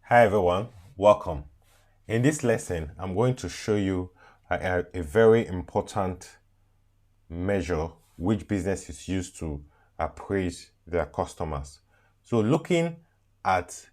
Hi everyone, welcome. In this lesson, I'm going to show you a very important measure which businesses use to appraise their customers. So looking at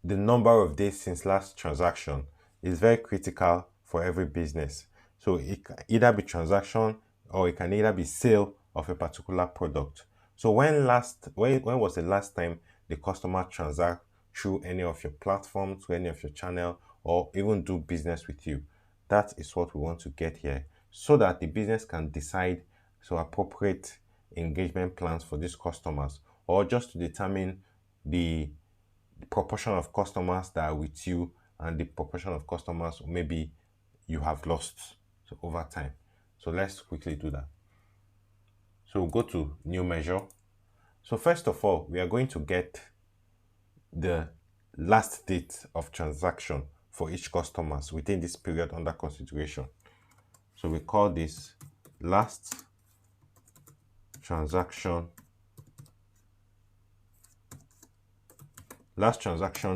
the number of days since last transaction is very critical for every business. So it can either be transaction or it can either be sale of a particular product. So when was the last time the customer transact through any of your platforms, through any of your channel, or even do business with you? That is what we want to get here so that the business can decide appropriate engagement plans for these customers, or just to determine the proportion of customers that are with you and the proportion of customers maybe you have lost over time. So let's quickly do that. So we'll go to new measure. So first of all, we are going to get the last date of transaction for each customers within this period under consideration. So we call this last transaction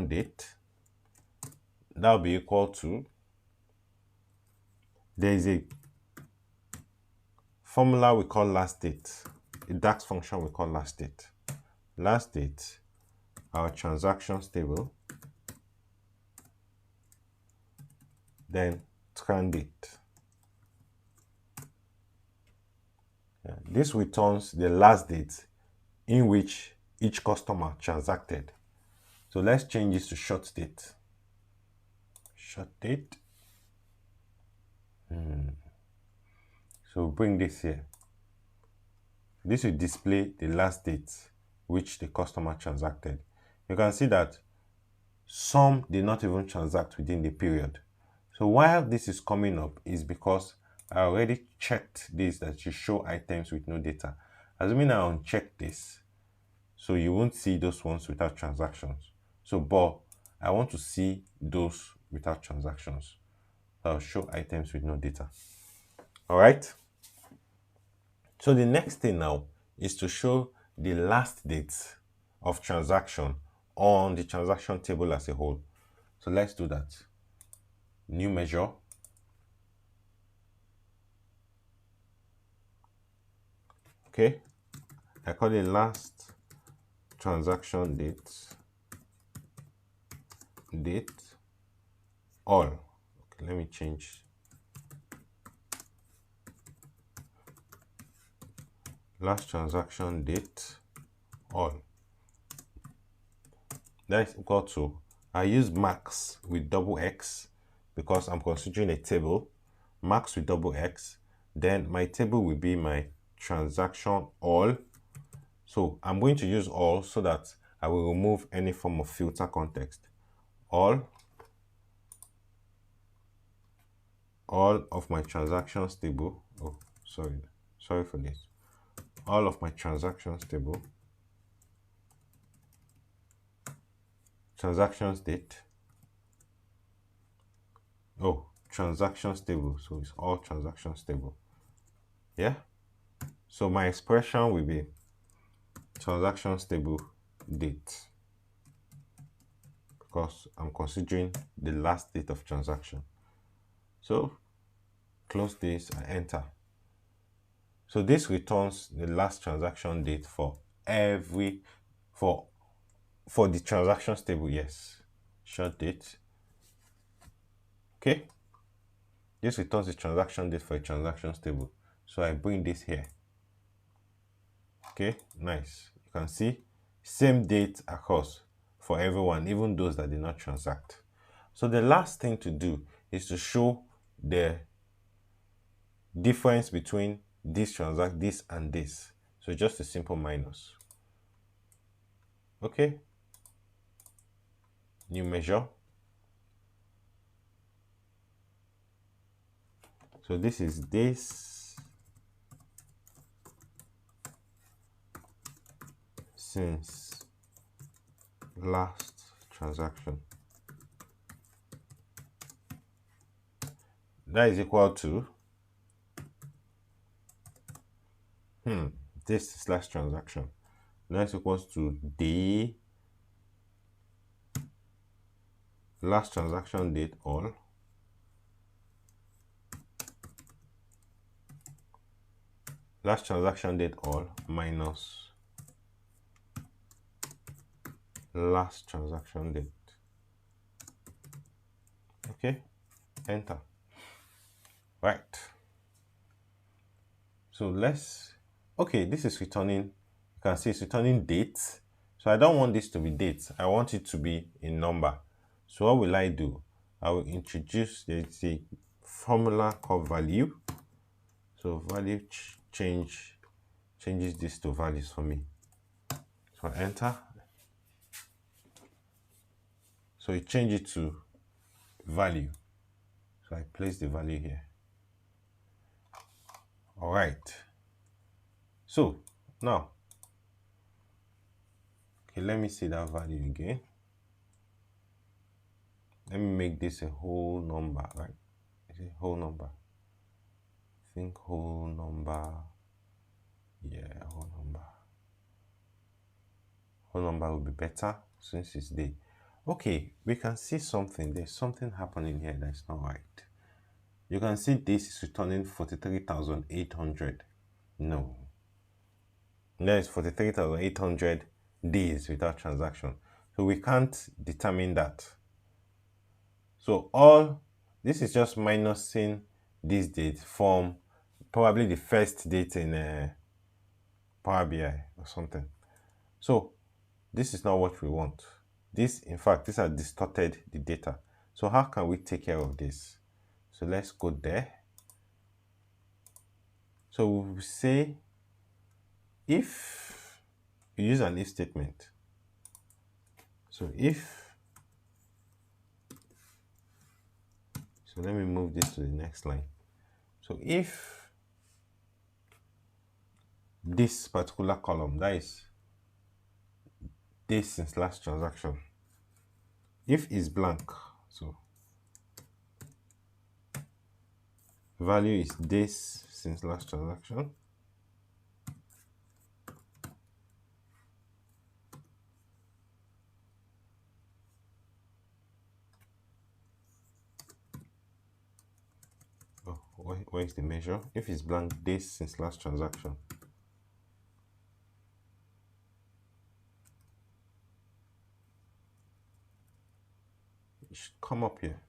date. That will be equal to, there is a formula we call last date, a DAX function we call last date. Last date, our transactions table, then trend date. This returns the last date in which each customer transacted. So let's change this to short date. Short date. So bring this here. This will display the last date which the customer transacted. You can see that some did not even transact within the period. So while this is coming up is because I already checked this, that you show items with no data. Assuming I uncheck this, so you won't see those ones without transactions. So, but I want to see those without transactions. So I'll show items with no data. All right. So the next thing now is to show the last date of transaction on the transaction table as a whole. So let's do that. New measure. Okay. I call it last transaction date all. Okay, let me change. Last transaction date all. That is equal to, I use max with double X because I'm considering a table. Max with double X. Then my table will be my transaction all. So I'm going to use all so that I will remove any form of filter context. All of my transactions table. Oh, sorry for this. All of my transactions table. Transactions date. Oh, transactions table. So it's all transactions table. Yeah. So my expression will be transactions table date, because I'm considering the last date of transaction. So close this and enter. So this returns the last transaction date for the transactions table. Yes, short date. Okay, this returns the transaction date for a transactions table. So I bring this here. Okay, nice. You can see same date across for everyone, even those that did not transact. So the last thing to do is to show the difference between this and this. So just a simple minus. Okay, new measure. So this is this since last transaction. That is equal to this slash transaction. That's equals to day last transaction date all, last transaction date all minus last transaction date. Okay, enter. Right. So let's, okay, this is returning, you can see it's returning dates. So I don't want this to be dates. I want it to be a number. So what will I do? I will introduce the formula called value. So value changes this to values for me. So enter. So it changes it to value. So I place the value here. All right. So now, okay, let me see that value again. Let me make this a whole number, right? It's a whole number. I think whole number. Yeah, whole number. Whole number will be better since it's day. Okay, we can see something. There's something happening here that's not right. You can see this is returning 43,800. No. There's 43,800 days without transaction. So we can't determine that. So all this is just minusing this date from probably the first date in Power BI or something. So this is not what we want. This, in fact, this has distorted the data. So how can we take care of this? So let's go there. So we will say if you use an if statement. So so let me move this to the next line. So if this particular column, that is this since last transaction, if is blank, so value is this since last transaction, where is the measure? If it's blank, this since last transaction. It should come up here.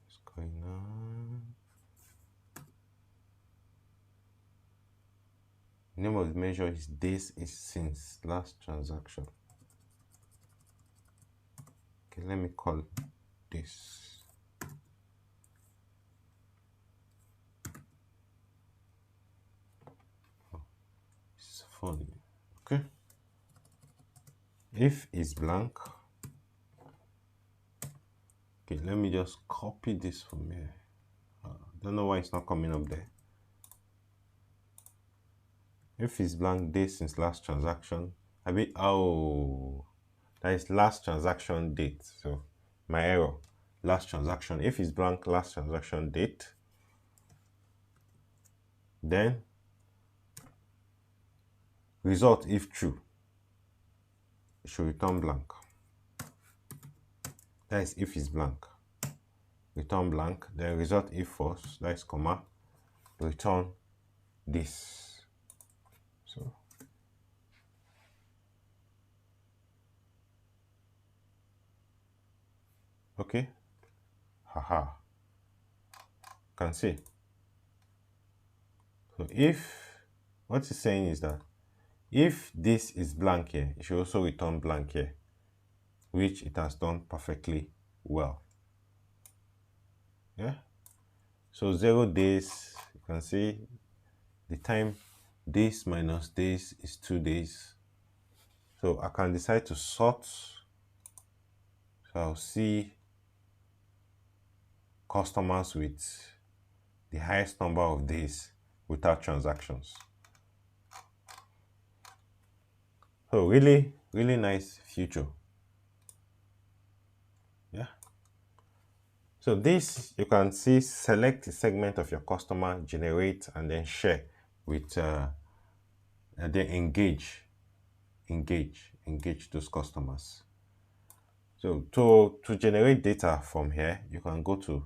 What's going on? Name of the measure is this is since last transaction. Okay, let me call this. Oh, it's funny. Okay. If is blank. Okay, let me just copy this from here. Don't know why it's not coming up there. If it's blank, date since last transaction. Oh, that is last transaction date. So my error, last transaction. If it's blank, last transaction date. Then result if true, it should return blank. That is if it's blank. Return blank. Then result if false, that is comma, return this. So okay. Haha. Can see. So if what it's saying is that if this is blank here, it should also return blank here, which it has done perfectly well. Yeah. So 0 days, you can see the time days minus days is 2 days. So I can decide to sort. So I'll see customers with the highest number of days without transactions. So really, really nice feature. Yeah. So this, you can see, select a segment of your customer, generate, and then share with, and then engage those customers. So to generate data from here, you can go to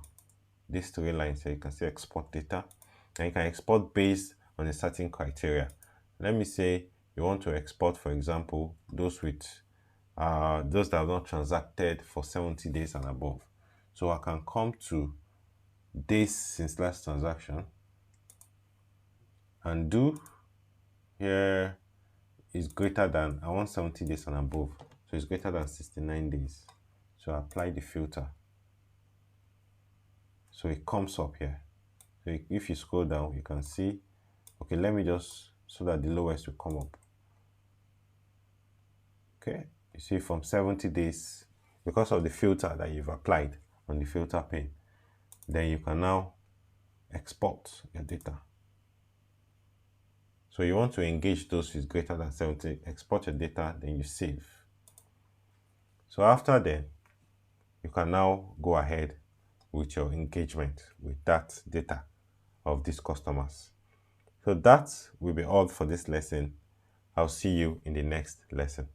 these three lines here. You can say export data, and you can export based on a certain criteria. Let me say you want to export, for example, those that have not transacted for 70 days and above. So I can come to days since last transaction and do here is greater than, I want 70 days and above, so it's greater than 69 days. So I apply the filter, so it comes up here. So if you scroll down, you can see, okay, let me just, so that the lowest will come up. Okay, you see from 70 days, because of the filter that you've applied on the filter pane, then you can now export your data. So you want to engage those with greater than 70, export your data, then you save. So after then, you can now go ahead with your engagement with that data of these customers. So that will be all for this lesson. I'll see you in the next lesson.